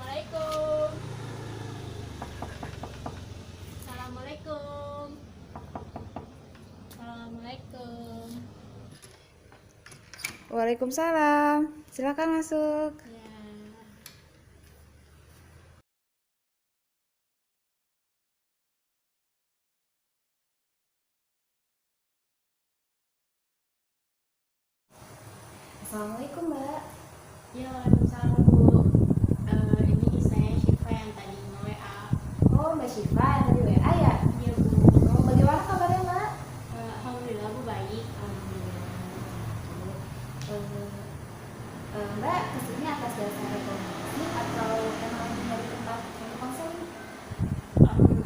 Assalamualaikum. Assalamualaikum. Assalamualaikum. Waalaikumsalam. Silakan masuk. Ya. Assalamualaikum, Mbak. Ya, waalaikumsalam Bu. Ini saya Syifa yang tadi nge-WA. Oh, Mbak Syifa yang tadi WA ya? Iya Bu. Oh, bagaimana kabarnya, Mbak? Alhamdulillah Bu baik. Alhamdulillah. Mbak kesini atas dasar rekomendasi atau emang dari tempat untuk konseling?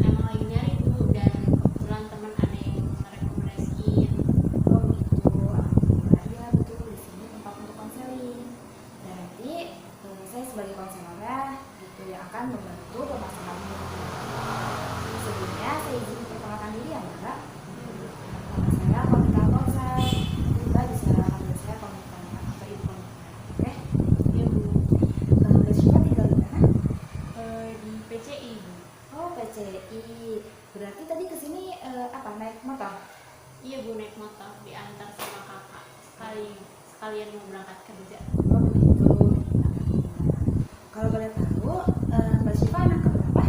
Emang lagi nyari Bu, dan kebetulan teman ada yang merekomendasiin. Oh, gitu. Alhamdulillah. Iya, betul. Di sini tempat untuk konseling. Dan nanti saya sebagai konselornya gitu yang akan membantu permasalahanmu. Sebelumnya saya izin perkenalkan diri ya, Mbak. Nama saya Komika Konsel. Mbak bisa panggil saya Komika atau Ibu Komika. Oke? Iya Bu. Mbak Syifa tinggal di mana? Di PCI Bu. Oh, PCI. Berarti tadi kesini apa? Naik motor? Iya Bu, naik motor diantar sama kakak. Sekalian mau berangkat kerja. Oh, begitu. Kalau boleh tahu, Mbak Syifa anak keberapa?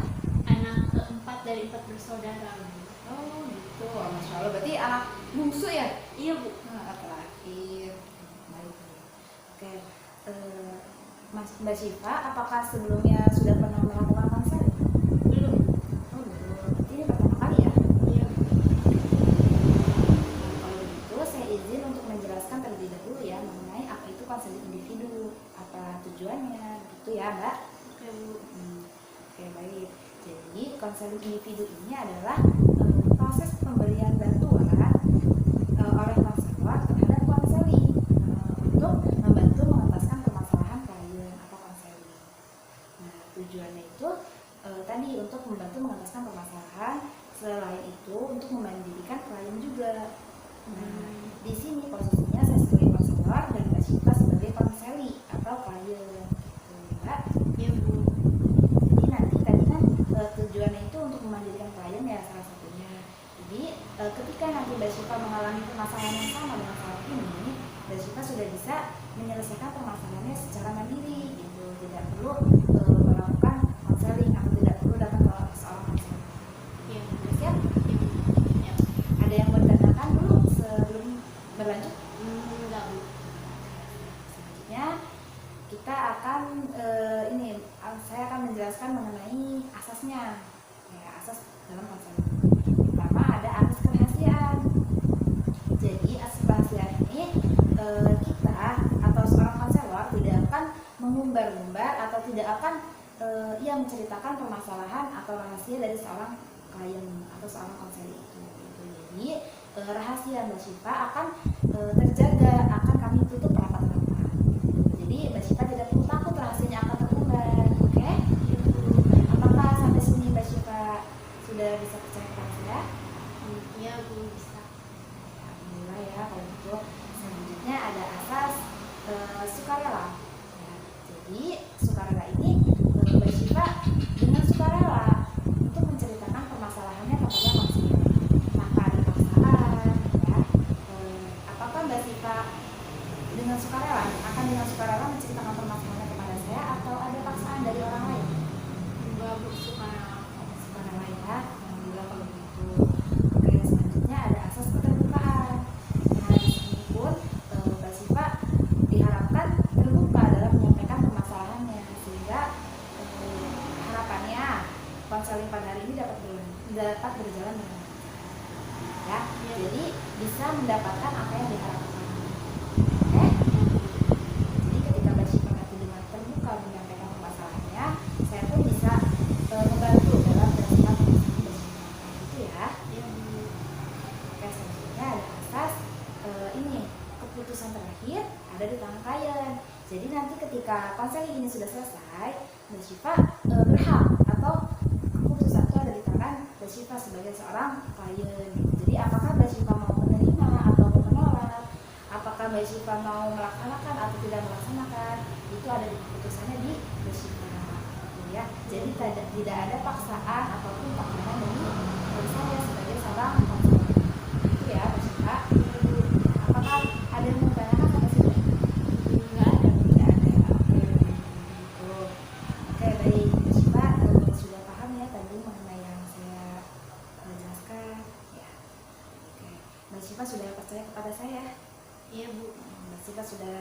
Anak keempat dari 4 bersaudara Bu. Oh, gitu. Oh, Masya Allah. Berarti anak bungsu ya? Iya Bu. Anak terakhir. Baik. Oke. Mbak Syifa, apakah sebelumnya sudah pernah melakukan konseling? Belum. Oh, belum. Berarti ini pertama kali ya? Iya Bu. Nah, kalau begitu saya izin untuk menjelaskan terlebih dahulu ya mengenai apa itu konseling individu, apa tujuannya, gitu ya, Mbak. Oke Bu. Oke, baik. Jadi konseling individu ini adalah proses pemberian bantuan oleh konselor terhadap konseling untuk membantu mengentaskan permasalahan klien atau konseling. Nah, tujuannya itu tadi untuk membantu mengentaskan permasalahan, selain itu untuk memandirikan klien juga. Nah, di sini posisinya saya sebagai konselor dan Mbak Syifa sebagai konseli atau klien. Gitu, Mbak. Iya Bu. Jadi nanti tadi kan tujuannya itu untuk memandirikan klien ya salah satunya. Jadi ketika nanti Mbak Syifa mengalami permasalahan yang sama dengan saat ini, Mbak Syifa sudah bisa menyelesaikan permasalahannya secara mandiri gitu. Tidak perlu melakukan konseling atau tidak perlu datang ke seorang konselor. Iya. Sudah siap? Iya Bu. Ya. Ada yang mau ditanyakan dulu sebelum berlanjut? Enggak Bu. Selanjutnya kita akan saya akan menjelaskan mengenai asasnya, ya, asas dalam konseling. Pertama ada asas kerahasiaan. Jadi asas kerahasiaan ini kita atau seorang konselor tidak akan mengumbar-umbar atau tidak akan menceritakan permasalahan atau rahasia dari seorang klien atau seorang konselor itu. Jadi rahasia Mbak Syifa akan terjaga, akan kami tutup rapat-rapat. Jadi Mbak Syifa tidak perlu takut rahasianya akan terumbar. Oke? Apakah sampai sini Mbak Syifa sudah bisa percaya kepada saya? Iya Bu, bisa. Alhamdulillah ya kalau gitu. Selanjutnya ada asas sukarela. Ya, jadi sukarela ini Mbak Syifa dengan sukarela untuk menceritakan permasalahannya kepada konselor tanpa ada paksaan. Ya. Apakah Mbak Syifa dengan sukarela menceritakan permasalahannya kepada saya atau ada paksaan dari orang lain? Enggak Bu, suka. Sukarela ya. Alhamdulillah kalau begitu. Oke, selanjutnya ada asas keterbukaan. Nah, di sini pun Mbak Syifa diharapkan terbuka dalam menyampaikan permasalahannya sehingga harapannya konseling pada hari ini dapat berjalan dengan lancar. Ya, jadi bisa mendapatkan apa yang diharapkan. Oke? Jadi ketika Mbak Syifa nanti dengan terbuka menyampaikan permasalahannya, saya pun bisa membantu dalam respon Mbak Syifa. Gitu ya. Iya Bu. Oke, selanjutnya ada asas keputusan terakhir ada di tangan klien. Jadi nanti ketika konseling ini sudah selesai, Mbak Syifa berhak atau keputusan itu ada di tangan Mbak Syifa sebagai seorang klien. Jadi apakah Mbak Syifa mau menerima atau menolak, apakah Mbak Syifa mau melaksanakan atau tidak melaksanakan, itu ada di keputusannya di Mbak Syifa. ya. Jadi tidak ada paksaan ataupun tekanan dari saya sebagai seorang konselor. Itu ya Mbak Syifa. Apakah ada yang mau tanyakan sampai sini? Nggak ada. Tidak ada. Oke, begitu. Oke, baik Mbak Syifa, sudah paham ya tadi mengenai yang saya jelaskan ya. Oke, Mbak Syifa sudah percaya kepada saya? Iya Bu. Mbak Syifa sudah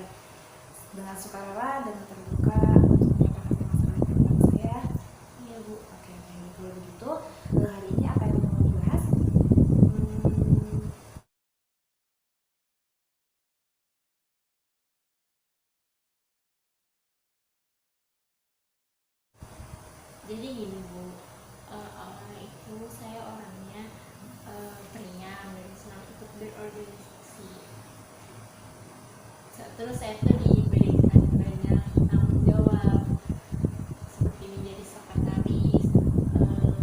dengan sukarela dan terbuka untuk menyampaikan masalah kepada saya. Iya Bu. Oke, baik. Kalau begitu, hari ini apa yang mau dibahas? Jadi gini Bu, awalnya itu saya orangnya periang dan senang ikut berorganisasi. Terus saya tuh diberikan banyak tanggung jawab seperti menjadi sekretaris,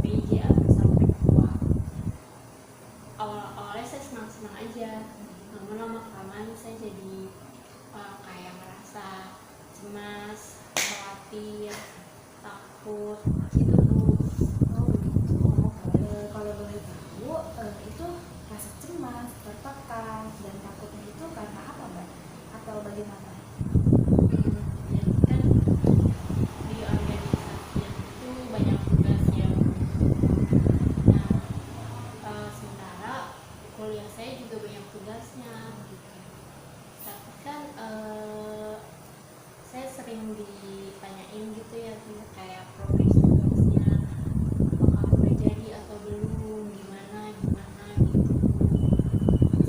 BJ atau sampai ketua. Awalnya saya senang-senang aja, namun lama-kelamaan saya jadi kayak merasa cemas, khawatir, takut gitu Bu. Oh begitu. Kalau boleh tahu, itu rasa cemas, tertekan, dan takutnya itu karena apa Mbak? Atau bagaimana? Jadi kan di organisasi itu banyak tugas yang sementara kuliah saya juga banyak tugasnya gitu. Tapi kan saya sering ditanyain gitu ya kayak progres tugasnya apakah udah jadi atau belum, gimana gitu.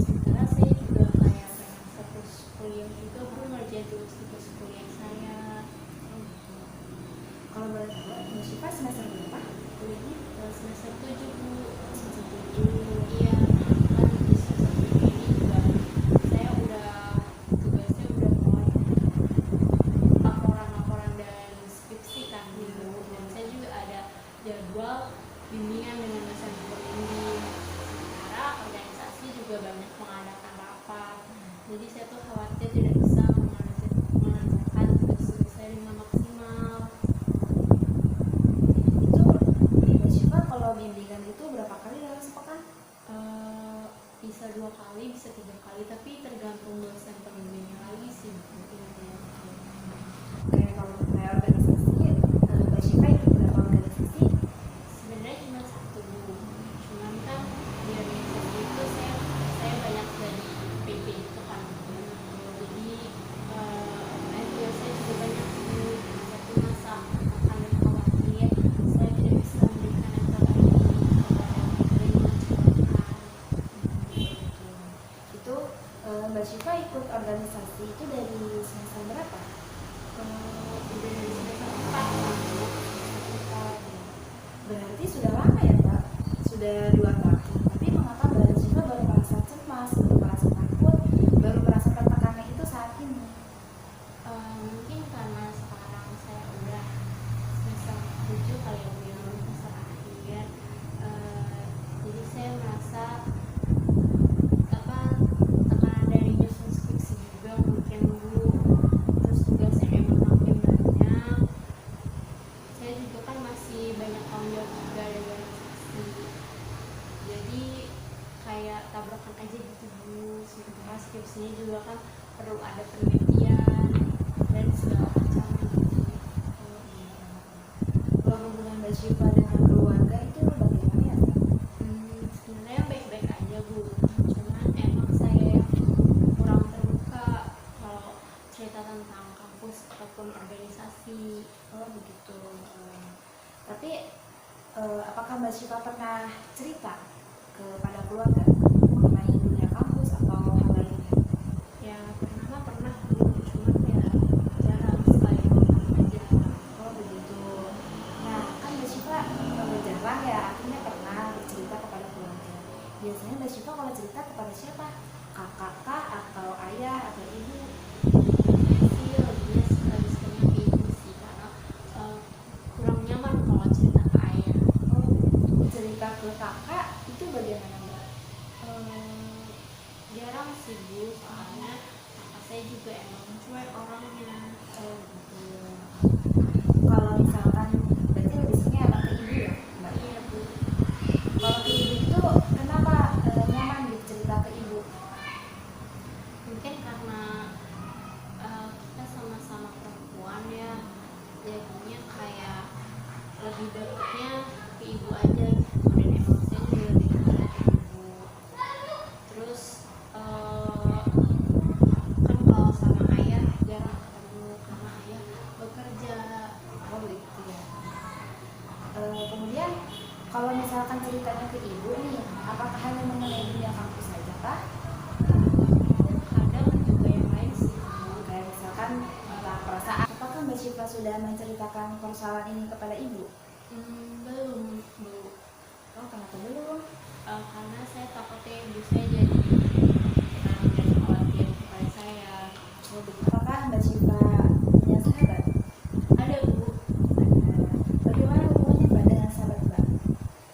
Sementara saya juga kayak pengen fokus kuliah juga Bu, ngerjain tugas kuliah saya. Kalau boleh tahu, Mbak Syifa semester berapa kuliahnya? Semester 7 Bu. Semester 7. Iya, kan di semester 7 ini juga saya udah tugasnya udah mulai laporan dan skripsi kan Bu. Dan saya juga ada jadwal bimbingan dengan dosen pembimbing. Sementara organisasi juga banyak mengadakan rapat. Jadi saya tuh khawatir tidak bisa mengerjakan tugas saya dengan maksimal. Itu Mbak Syifa kalau bimbingan itu berapa kali dalam sepekan? Bisa 2 kali, bisa 3 kali, tapi tergantung dosen pembimbingnya lagi sih. Oke, kalau mengenai organisasi, Mbak Syifa ikut berapa organisasi? Sebenarnya cuma satu Bu, cuman kan di organisasi itu saya banyak dari PP itu kan. Jadi juga saya juga banyak Bu. Satu masa akan khawatir saya tidak bisa memberikan yang terbaik kepada yang mengecewakan. Itu Mbak Syifa ikut organisasi itu dari semester berapa? Udah dari semester 4 kan Bu. Berarti sudah lama ya Mbak? Sudah 2 tahun. Tapi mengapa Mbak Syifa baru merasa cemas, baru merasa takut, baru merasa tertekannya itu saat ini? Mungkin karena sekarang saya udah semester 7 kali ya Bu, yang belum semester akhir. Jadi saya merasa tekanan dari nyusun skripsi juga mungkin Bu, terus tugasnya emang makin banyak. Saya juga kan masih banyak tanggung jawab juga dari organisasi, jadi kayak tabrakan aja gitu Bu. Sementara skripsinya juga kan perlu ada penelitian dan segala macam gitu. Kalau hubungan Mbak Syifa dengan keluarga itu bagaimana ya Mbak? Sebenarnya baik-baik aja Bu, cuman emang saya kurang terbuka kalau cerita tentang kampus ataupun organisasi. Oh begitu. Tapi apakah Mbak Syifa pernah cerita kepada keluarga mengenai dunia kampus atau hal lainnya? Ya pernah Bu, cuman ya jarang sekali aja. Oh begitu. Nah kan Mbak Syifa jarang ya, artinya pernah bercerita kepada keluarga. Biasanya Mbak Syifa kalau cerita kepada siapa? Kakak atau ayah atau ibu? Saya sih lebihnya lebih sering ke ibu sih, karena kurang nyaman kalau cerita ke ayah. Oh cerita ke kakak itu bagaimana Mbak? Jarang sih Bu, soalnya kakak saya juga emang cuek orangnya. Oh gitu. Kalau misalkan Syifa sudah menceritakan persoalan ini kepada ibu? Belum, Bu. Oh, kenapa belum? Karena saya takutnya ibu saya jadi dan khawatir kepada saya. Oh, begitu. Apakah Mbak Syifa punya sahabat? Ada, Bu. Bagaimana hubungannya Mbak dengan sahabat Mbak?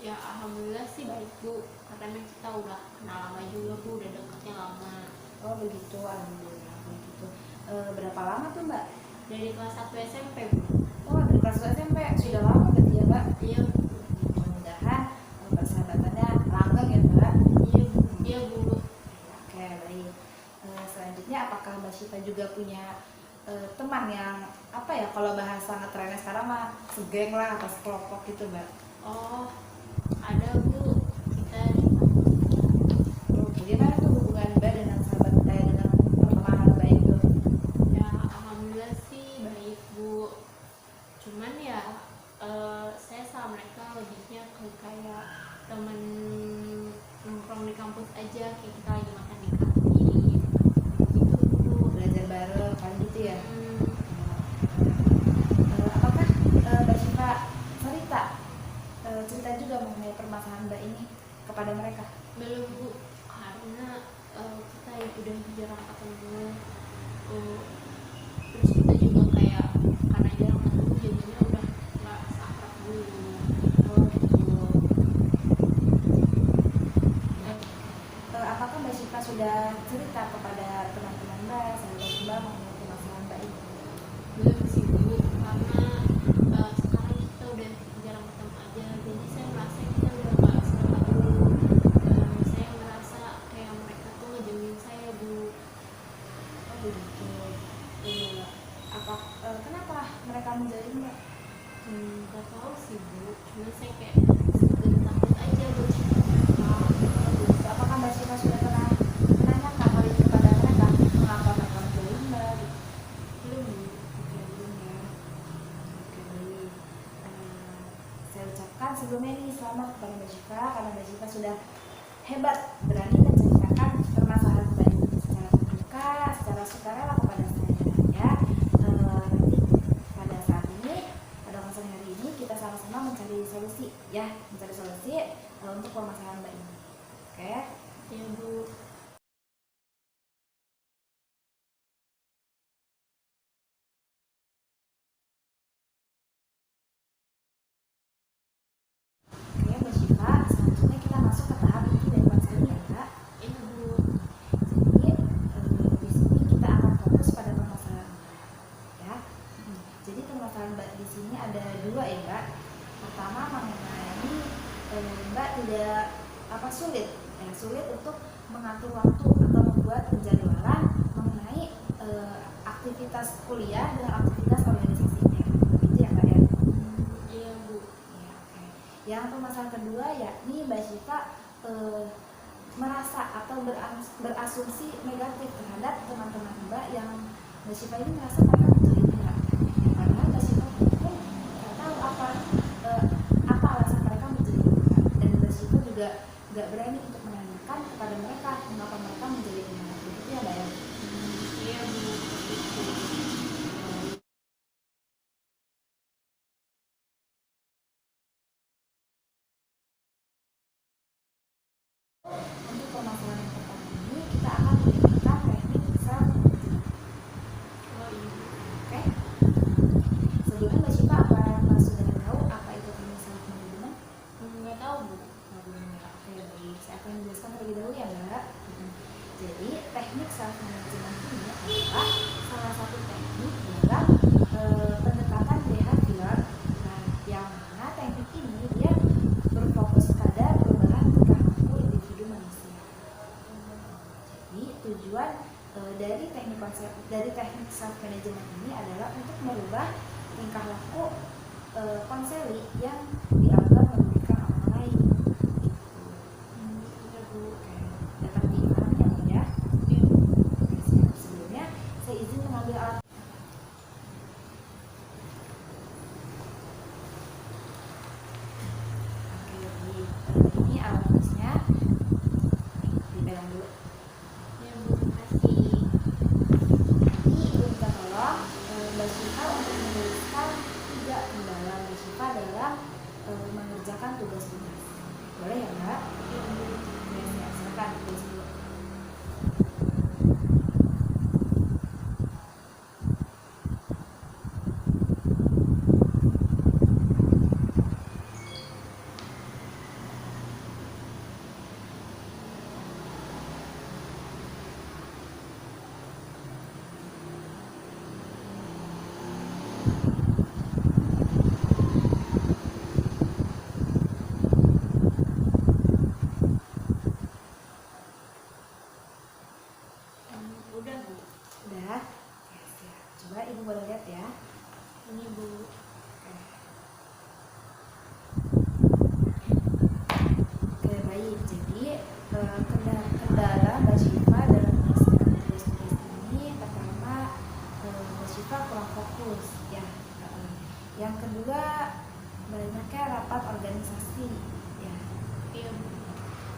Ya alhamdulillah sih baik, Bu. Karena memang kita udah kenal lama juga, Bu. Udah deketnya lama. Oh begitu, alhamdulillah begitu. Berapa lama tuh Mbak? Dari kelas 1 SMP, Bu. Oh, dari kelas 1 SMP, sudah lama berarti ya Mbak? Iya, Bu. Mudah-mudahan persahabatannya langgeng ya Mbak. Iya, Bu. Iya, Bu. Oke, baik. Selanjutnya apakah Mbak Syifa juga punya teman yang apa ya, kalau bahasa ngetrennya sekarang mah segeng lah atau sekelompok gitu Mbak? Oh, ada, Bu. Kita Oh, bagaimana tuh hubungan Mbak dengan sahabat dengan pertemanan Mbak itu? ya alhamdulillah sih baik, Bu. Cuman ya saya sama mereka lebihnya ke kayak temen nongkrong di kampus aja, kayak kita lagi makan di kantin gitu, Bu. Belajar bareng kan gitu ya? Hmm, Apakah Mbak Syifa cerita juga mengenai permasalahan Mbak ini kepada mereka? belum, Bu, karena kita udah jarang ketemu. Eh, Terus kita juga kayak karena jarang ketemu jadinya udah nggak seakrab dulu. Oh gitu. Apakah Mbak Syifa sudah cerita kepada teman-teman Mbak, sahabat Mbak mengenai permasalahan Mbak ini? Belum sih, Bu, karena sekarang kita udah jarang ketemu aja, jadi saya merasa kita udah nggak sedekat dulu. Saya merasa kayak mereka tuh ngejauhin saya, Bu. Oh begitu. Kenapa mereka menjauhi Mbak? Nggak tahu sih, Bu, cuma saya kayak sekedar takut aja buat cerita ke mereka. Apakah Mbak Syifa sudah pernah menanyakan hal itu kepada mereka? Mengapa mereka menjauhi Mbak? Belum, Bu. Oke, belum ya. Oke, baik. Saya ucapkan sebelumnya ini selamat kepada Mbak Syifa karena Mbak Syifa sudah hebat berani menceritakan permasalahan Mbak ini secara terbuka, secara sukarela kepada saya ya. Nanti pada saat ini, pada konser hari ini kita sama-sama mencari solusi ya, mencari solusi untuk permasalahan Mbak ini. Oke. Ya, Bu. Oke, Mbak Syifa, selanjutnya kita masuk ke tahap inti dari konselnya ya. Ini, Bu. Jadi di sini kita akan fokus pada permasalahan Mbak, ya. Jadi permasalahan Mbak di sini ada dua ya Mbak. Pertama mengenai Mbak tidak sulit, sulit untuk mengatur waktu atau membuat penjadwalan mengenai aktivitas kuliah dan aktivitas organisasinya. Begitu ya Mbak ya. Iya, Bu. Ya, oke. Yang permasalahan kedua yakni Mbak Syifa merasa atau berasumsi negatif terhadap teman-teman Mbak yang Mbak Syifa ini merasa mereka menjauhi Mbak. Padahal Mbak Syifa pun nggak tahu apa alasan mereka menjauhi Mbak, dan Mbak Syifa juga nggak berani untuk menanyakan kepada mereka mengapa mereka menjauhi Mbak. Begitu ya Mbak ya. Iya, Bu. Untuk permasalahan yang pertama ini kita akan menggunakan teknik self management. Oh, iya. Oke. Sebelumnya Mbak Syifa apa sudah tahu apa itu teknik self management? Nggak tahu, Bu. Oke, baik. Saya akan menjelaskan terlebih dahulu ya Mbak. Jadi teknik self management ini adalah salah satu teknik dalam pendekatan behavior. Nah, yang mana teknik ini dia berfokus pada perubahan tingkah laku individu manusia. Jadi tujuan dari teknik self management ini adalah untuk merubah tingkah laku konseli yang dianggap merugikan orang lain. Iya, Bu. Oke, dapat dipahami ya Mbak ya? Iya, Bu. Oke, siap. Sebelumnya saya izin mengambil alat. Oke, baik. Ini alat tulisnya dipegang dulu. Iya, Bu. Makasih. Ini ibu minta tolong Mbak Syifa untuk menulis Coba Ibu boleh lihat ya. Ini Bu. Oke, baik. Jadi kendala Mbak Syifa dalam menyelesaikan tugas-tugas ini, pertama Mbak Syifa kurang fokus ya. Yang kedua, banyaknya rapat organisasi ya. Iya Bu.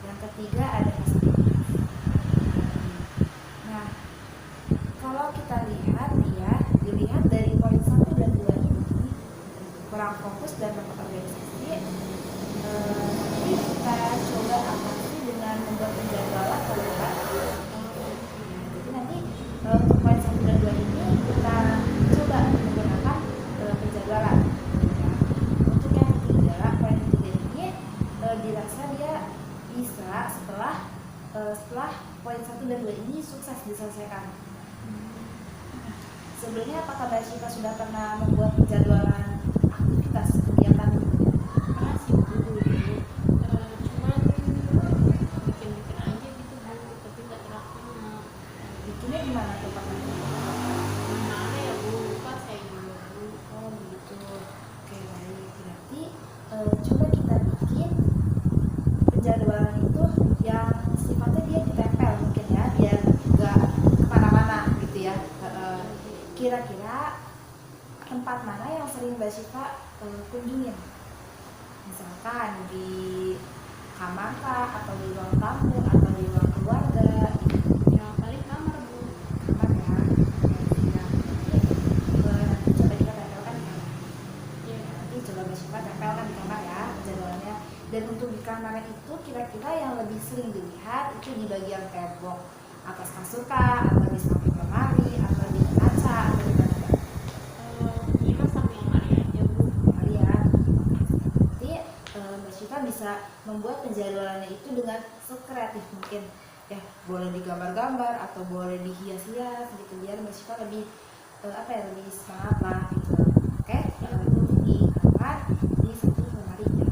Yang ketiga ada fasilitas. Nah, kalau kita lihat nih ya, dilihat dari poin 1 dan 2 ini, kurang fokus dan rapat organisasi, nanti kita coba atasi dengan membuat penjadwalan kalau enggak. Jadi nanti untuk poin 1 dan 2 ini kita coba menggunakan penjadwalan ya. Untuk yang ketiga, poin ketiga ini dirasa dia bisa setelah poin 1 dan 2 ini sukses diselesaikan. Sebelumnya apakah Mbak Syifa sudah pernah membuat penjadwalan aktivitas kegiatan? Pernah sih Bu dulu. Cuman bikin-bikin aja gitu Bu, tapi nggak terlaksana. Bikinnya gimana tuh Pak? Gimana ya Bu, lupa saya juga Bu. Oh begitu. Oke baik. Berarti coba kita bikin penjadwalan itu yang sifatnya dia ditempel mungkin ya, biar nggak kemana-mana gitu ya. Kira-kira tempat mana yang sering Mbak Syifa kunjungin? Misalkan di kamar kah, atau di ruang tamu, atau di ruang keluarga gitu. Ya paling kamar Bu. Kamar ya. Nanti coba kita tempelkan di kamar. Iya. Nanti coba Mbak Syifa tempelkan di kamar ya jadwalnya. Dan untuk di kamar itu kira-kira yang lebih sering dilihat itu di bagian tembok atas kasur kah, atau di samping lemari, atau di kaca, atau di mana? Ini mah samping lemari aja Bu. Lemari ya. Nanti Mbak Syifa bisa membuat penjadwalannya itu dengan sekreatif mungkin ya, boleh digambar-gambar atau boleh dihias-hias gitu, biar Mbak Syifa lebih lebih semangat lah gitu. Oke, di kamar, di samping lemari ya.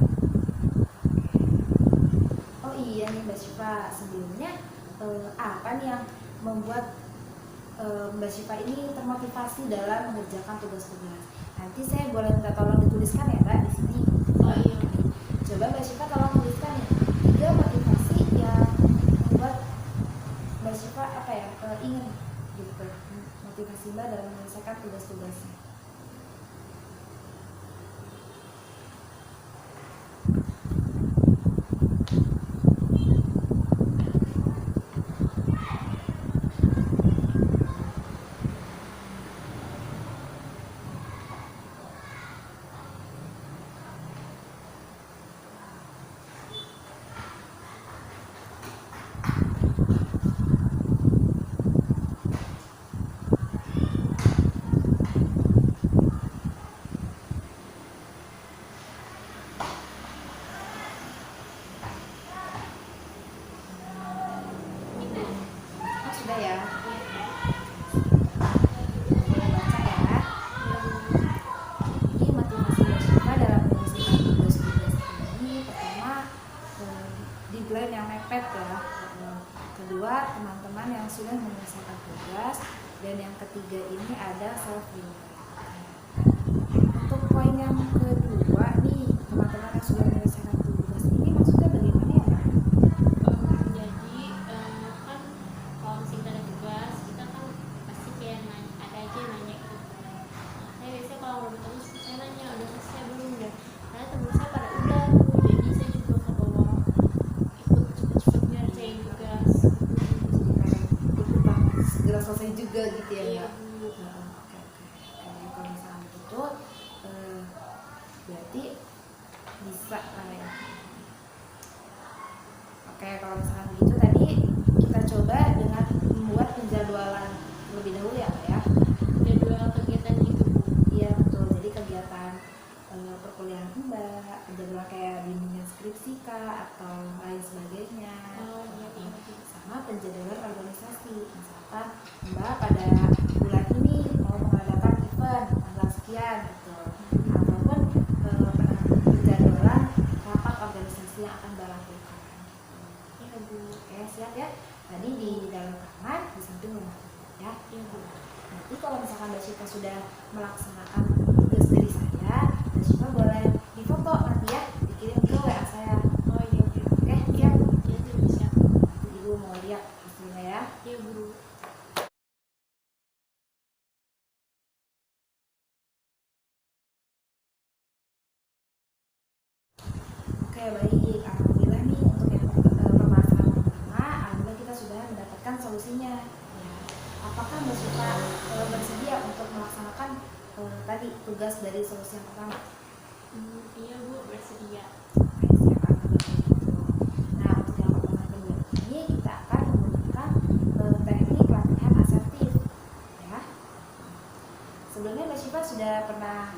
Oh iya nih Mbak Syifa, sebelumnya apa nih yang membuat Mbak Syifa ini termotivasi dalam mengerjakan tugas-tugas? Nanti saya boleh minta tolong dituliskan ya Mbak di sini. Oh iya. Coba Mbak Syifa tolong tuliskan nih 3 motivasi yang membuat Mbak Syifa ingin gitu, motivasi Mbak dalam menyelesaikan tugas-tugasnya. Oh, sudah ya. Baca ya. Jadi motivasi Mbak Syifa dalam menyelesaikan tugas-tugas ini, pertama deadline yang mepet ya. Kedua, teman-teman yang sudah menyelesaikan tugas, dan yang ketiga ini ada self reward. Untuk poin yang kedua nih, teman-teman yang sudah menyelesaikan tugas ini maksudnya bagaimana ya Mbak? Jadi kan kalau misalnya kita ada tugas, kita kan pasti kayak nanya, ada aja yang nanya gitu. Nah, saya biasanya kalau belum tugas saya nanya udah selesai belum ya. Karena temen saya pada udah tuh, jadi saya juga ke bawah ikut cepet-cepet ngerjain tugas. Ikutan segera selesai juga gitu ya Iya Mbak? Bu. Oke. Kalau misalnya gitu berarti bisa lah ya. Oke, kalau misalkan begitu tadi kita coba dengan membuat penjadwalan terlebih dahulu ya Mbak ya. Jadwal kegiatan gitu Bu. Iya betul, jadi kegiatan perkuliahan Mbak, penjadwalan kayak bimbingan skripsi kah atau lain sebagainya. Oh iya iya. Sama penjadwalan organisasi, misalkan Mbak pada bulan ini mau mengadakan event tanggal sekian gitu, ataupun penjadwalan rapat organisasi yang akan Mbak lakukan. Iya Bu. Oke siap ya. Tadi di dalam kamar, di samping rumah ya. Iya Bu. Nanti kalau misalkan Mbak Syifa sudah melaksanakan tugas dari saya, Mbak Syifa boleh difoto nanti ya, dikirim ke WA saya. Oh iya Bu. Oke, siap. Iya Bu, siap. Ibu mau lihat hasilnya ya. Iya Bu. Oke, baik. Alhamdulillah nih untuk yang permasalahan pertama, alhamdulillah kita sudah mendapatkan solusinya. Ya. Apakah Mbak Syifa bersedia untuk melaksanakan tadi tugas dari solusi yang pertama? Iya Bu, bersedia. Oke, siap. Alhamdulillah gitu. Nah, untuk yang pertama kedua ini kita akan menggunakan teknik latihan asertif. Ya. Sebelumnya Mbak Syifa sudah pernah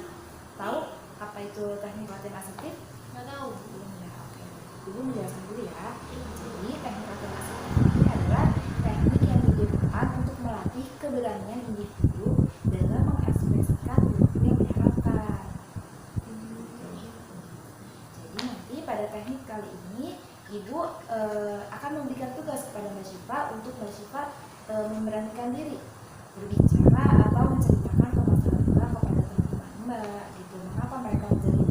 tahu apa itu teknik latihan asertif? Nggak tahu Bu. Belum ya, oke. Ibu menjelaskan dulu ya. Iya. Jadi teknik latihan asertif ini adalah teknik yang digunakan untuk melatih keberanian individu dalam mengekspresikan perilaku yang diharapkan. Iya. Jadi nanti pada teknik kali ini Ibu akan memberikan tugas kepada Mbak Syifa untuk Mbak Syifa memberanikan diri berbicara atau menceritakan permasalahan Mbak kepada teman-teman Mbak gitu. Mengapa mereka menjadi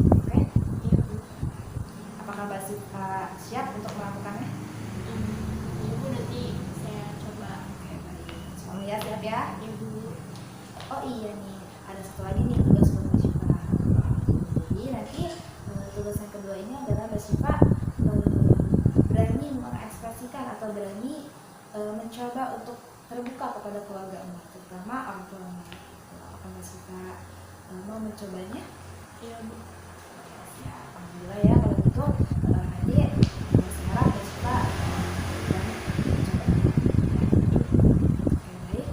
oke? Iya Bu. Apakah Mbak Syifa siap untuk melakukannya? Iya Bu, nanti saya coba. Oke, baik. Semuanya ya, siap ya? Iya Bu. Oh iya nih, ada satu lagi nih tugas buat Mbak Syifa. Jadi nanti tugas yang kedua ini adalah Mbak Syifa berani mengekspresikan atau berani mencoba untuk terbuka kepada keluarga Mbak, terutama orang tua Mbak. Apakah Mbak Syifa mau mencobanya? Iya Bu. Ya, alhamdulillah ya kalau gitu nanti saya harap Mbak Syifa berani mencobanya. Oke, baik.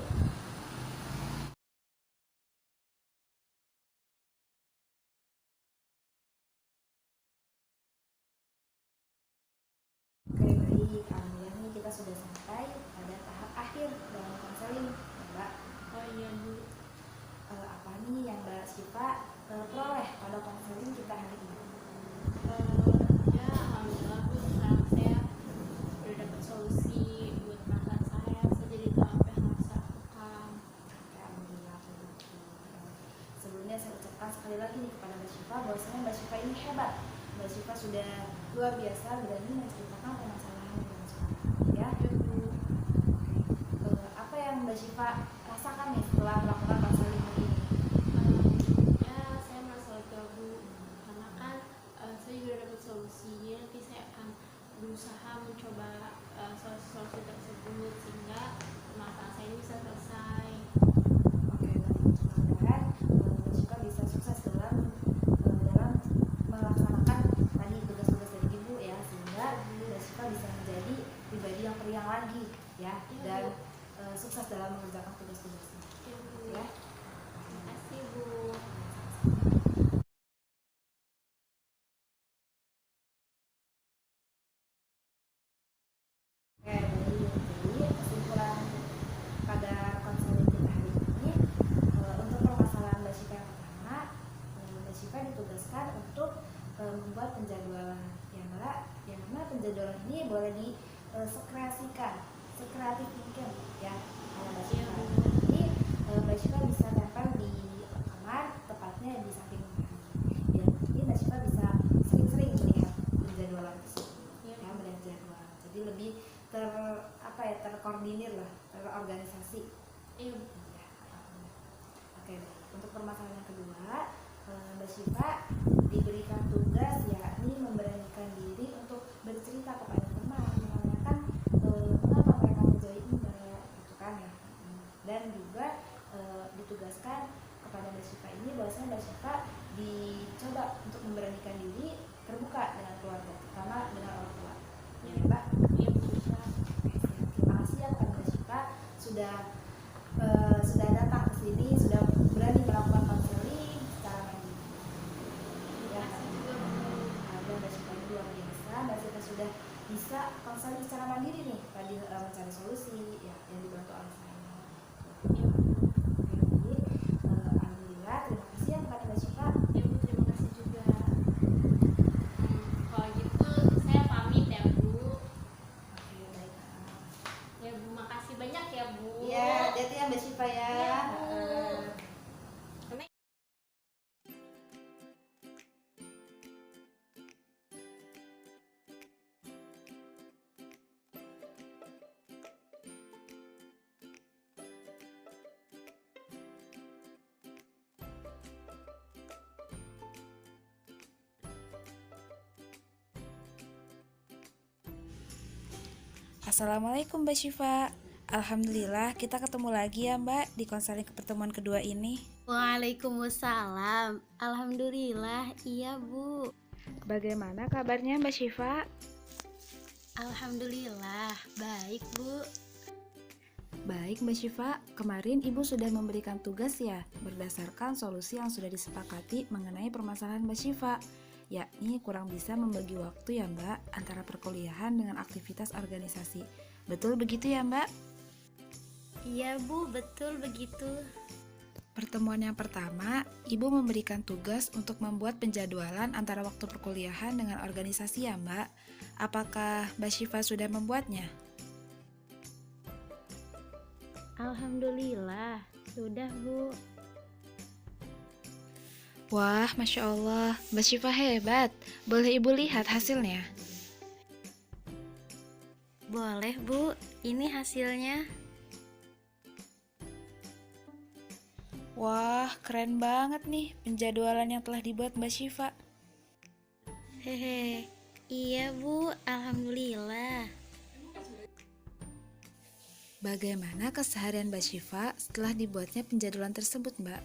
Oke, baik. Alhamdulillah nih kita sudah sampai pada tahap akhir dalam konseling, ya, Mbak. Oh iya Bu. Apa nih yang Mbak Syifa peroleh pada konseling kita hari ini? Ya alhamdulillah Bu, sekarang saya udah dapat solusi buat masalah saya jadi tahu apa yang harus saya lakukan. Oke, alhamdulillah kalau gitu. Sebelumnya saya ucapkan sekali lagi nih kepada Mbak Syifa bahwasanya Mbak Syifa ini hebat. Mbak Syifa sudah luar biasa berani menceritakan permasalahan yang Mbak Syifa alami, ya. Iya Bu. Apa yang Mbak Syifa rasakan nih setelah melakukan konseling hari ini? Ya saya merasa lega Bu, karena kan saya juga dapat solusi. Jadi nanti saya akan berusaha mencoba solusi-solusi tersebut sehingga masalah saya ini bisa selesai. Oke, baik. Mudah-mudahan Mbak Syifa bisa sukses dalam melaksanakan tadi tugas-tugas dari Ibu ya, sehingga Mbak Syifa bisa menjadi pribadi yang periang lagi ya, Iya, dan Bu. sukses dalam mengerjakan tugas-tugasnya Iya Bu. ya. Terima kasih Bu. Oke, baik. Jadi kesimpulan pada konseling kita hari ini untuk permasalahan Mbak Syifa yang pertama, Mbak Syifa ditugaskan untuk membuat penjadwalan ya Mbak, yang mana penjadwalan ini boleh disekreasikan, sekreatif mungkin ya oleh Mbak Syifa. Jadi Mbak Syifa bisa tempel di kamar, tepatnya di samping lemari. Dan nanti Mbak Syifa bisa sering-sering melihat penjadwalan tersebut, Iya. ya melihat jadwal. Jadi lebih terkoordinir lah, terorganisasi. Iya Bu. Ya, oke, baik. Untuk permasalahan yang kedua, Mbak Syifa diberikan tugas yakni memberanikan diri untuk bercerita kepada teman, menanyakan mengapa mereka menjauhi Mbak, gitu kan ya. Dan juga ditugaskan kepada Mbak Syifa ini bahwasanya Mbak Syifa dicoba untuk memberanikan diri terbuka dengan keluarga, terutama dengan orang tua. Ya, Mbak. Iya Bu. Siap. Terima kasih ya kepada Mbak Syifa sudah datang ke sini, sudah berani melakukan konseling secara mandiri. Terima Ya, kasih juga Bu. ada Mbak Syifa ini luar biasa. Mbak Syifa sudah bisa konseling secara mandiri nih, tadi mencari solusi ya yang dibantu oleh saya. Iya Bu. Oke, jadi alhamdulillah terima kasih ya kepada Mbak Syifa. Iya Bu, terima kasih juga. Kalau gitu saya pamit ya Bu. Oke, baik. Ya Bu, makasih banyak ya Bu. Iya, hati-hati ya Mbak Syifa ya. Iya, Bu. Assalamualaikum Mbak Syifa. Alhamdulillah kita ketemu lagi ya Mbak di konseling pertemuan kedua ini. Waalaikumsalam. Alhamdulillah, iya Bu. Bagaimana kabarnya Mbak Syifa? Alhamdulillah, baik Bu. Baik Mbak Syifa, kemarin Ibu sudah memberikan tugas ya berdasarkan solusi yang sudah disepakati mengenai permasalahan Mbak Syifa, yakni kurang bisa membagi waktu ya Mbak antara perkuliahan dengan aktivitas organisasi. Betul begitu ya Mbak? Iya Bu, betul begitu. Pertemuan yang pertama, Ibu memberikan tugas untuk membuat penjadwalan antara waktu perkuliahan dengan organisasi ya Mbak. Apakah Mbak Syifa sudah membuatnya? Alhamdulillah, sudah Bu. Wah, Masya Allah, Mbak Syifa hebat. Boleh Ibu lihat hasilnya? Boleh Bu, ini hasilnya. Wah, keren banget nih penjadwalan yang telah dibuat Mbak Syifa. Hehe, iya Bu, alhamdulillah. Bagaimana keseharian Mbak Syifa setelah dibuatnya penjadwalan tersebut, Mbak?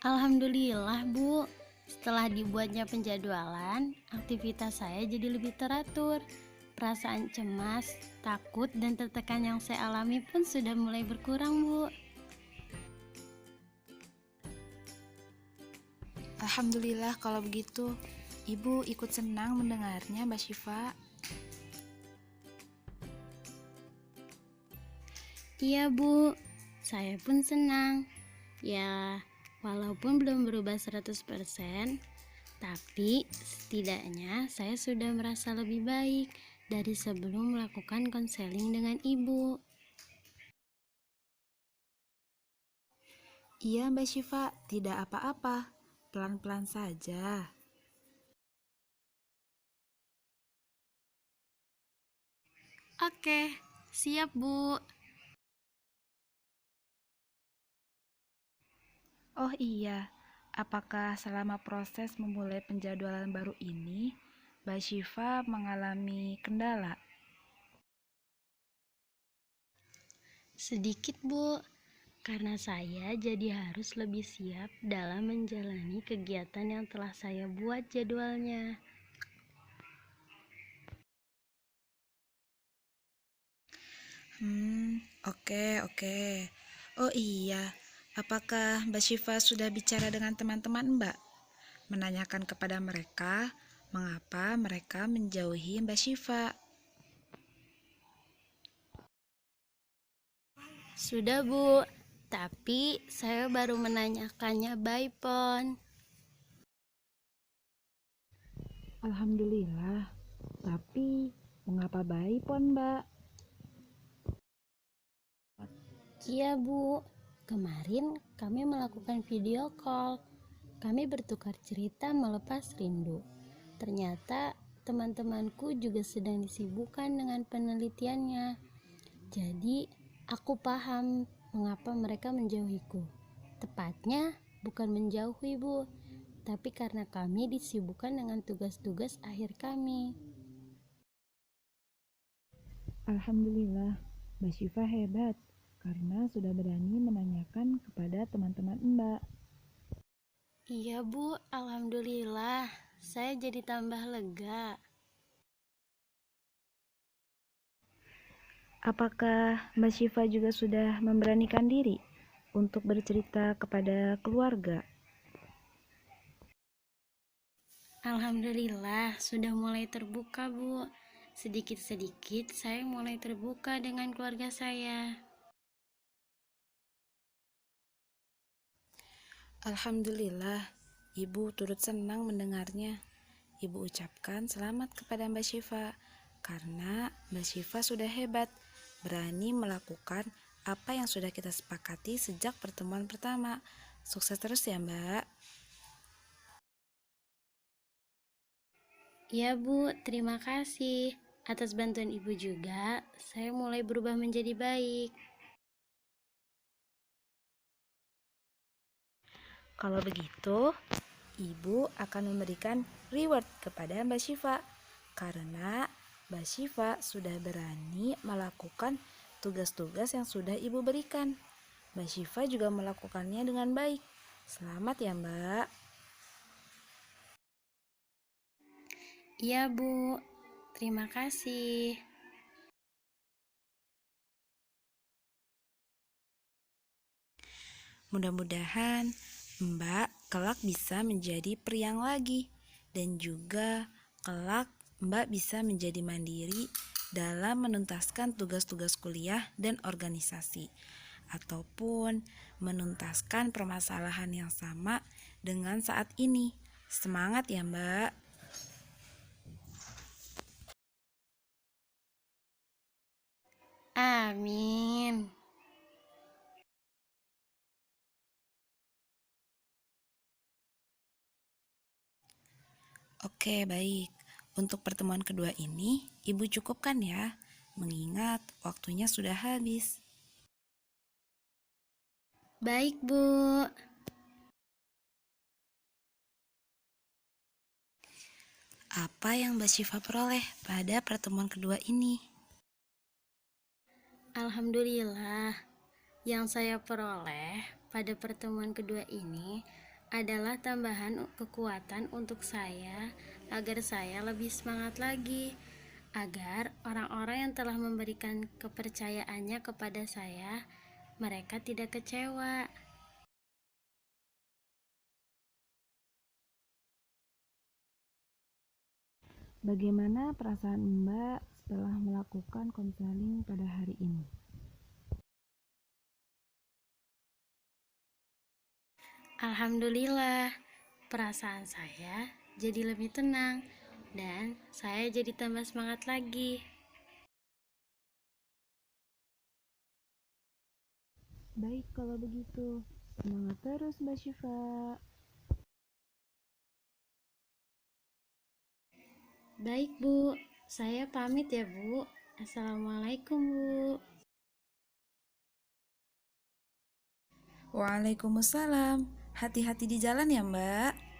Alhamdulillah Bu, setelah dibuatnya penjadwalan, aktivitas saya jadi lebih teratur. Perasaan cemas, takut, dan tertekan yang saya alami pun sudah mulai berkurang Bu. Alhamdulillah kalau begitu. Ibu ikut senang mendengarnya, Mbak Syifa. Iya Bu, saya pun senang. Ya, walaupun belum berubah 100%, tapi setidaknya saya sudah merasa lebih baik dari sebelum melakukan konseling dengan Ibu. Iya, Mbak Syifa, tidak apa-apa. Pelan-pelan saja. Oke, siap Bu. Oh iya, apakah selama proses memulai penjadwalan baru ini, Mbak Syifa mengalami kendala? Sedikit Bu, karena saya jadi harus lebih siap dalam menjalani kegiatan yang telah saya buat jadwalnya. Oke. Oh iya, apakah Mbak Syifa sudah bicara dengan teman-teman Mbak? Menanyakan kepada mereka mengapa mereka menjauhi Mbak Syifa. Sudah Bu, tapi saya baru menanyakannya by phone. Alhamdulillah, tapi mengapa by phone Mbak? Iya Bu, kemarin kami melakukan video call. Kami bertukar cerita melepas rindu. Ternyata teman-temanku juga sedang disibukkan dengan penelitiannya. Jadi aku paham mengapa mereka menjauhiku. Tepatnya bukan menjauhi Bu, tapi karena kami disibukkan dengan tugas-tugas akhir kami. Alhamdulillah, Mbak Syifa hebat karena sudah berani menanyakan kepada teman-teman Mbak. Iya Bu, alhamdulillah. Saya jadi tambah lega. Apakah Mbak Syifa juga sudah memberanikan diri untuk bercerita kepada keluarga? Alhamdulillah, sudah mulai terbuka Bu. Sedikit-sedikit saya mulai terbuka dengan keluarga saya. Alhamdulillah, Ibu turut senang mendengarnya. Ibu ucapkan selamat kepada Mbak Syifa, karena Mbak Syifa sudah hebat berani melakukan apa yang sudah kita sepakati sejak pertemuan pertama. Sukses terus ya, Mbak. Ya Bu, terima kasih. Atas bantuan Ibu juga, saya mulai berubah menjadi baik. Kalau begitu, Ibu akan memberikan reward kepada Mbak Syifa karena Mbak Syifa sudah berani melakukan tugas-tugas yang sudah Ibu berikan. Mbak Syifa juga melakukannya dengan baik. Selamat ya, Mbak. Iya Bu, terima kasih. Mudah-mudahan Mbak kelak bisa menjadi periang lagi dan juga kelak Mbak bisa menjadi mandiri dalam menuntaskan tugas-tugas kuliah dan organisasi ataupun menuntaskan permasalahan yang sama dengan saat ini. Semangat ya, Mbak. Amin. Oke, baik. Untuk pertemuan kedua ini, Ibu cukupkan ya, mengingat waktunya sudah habis. Baik Bu. Apa yang Mbak Syifa peroleh pada pertemuan kedua ini? Alhamdulillah, yang saya peroleh pada pertemuan kedua ini adalah tambahan kekuatan untuk saya agar saya lebih semangat lagi, agar orang-orang yang telah memberikan kepercayaannya kepada saya, mereka tidak kecewa. Bagaimana perasaan Mbak setelah melakukan konseling pada hari ini? Alhamdulillah, perasaan saya jadi lebih tenang dan saya jadi tambah semangat lagi. Baik kalau begitu, semangat terus Mbak Syifa. Baik Bu, saya pamit ya Bu. Assalamualaikum Bu. Waalaikumsalam. Hati-hati di jalan ya, Mbak.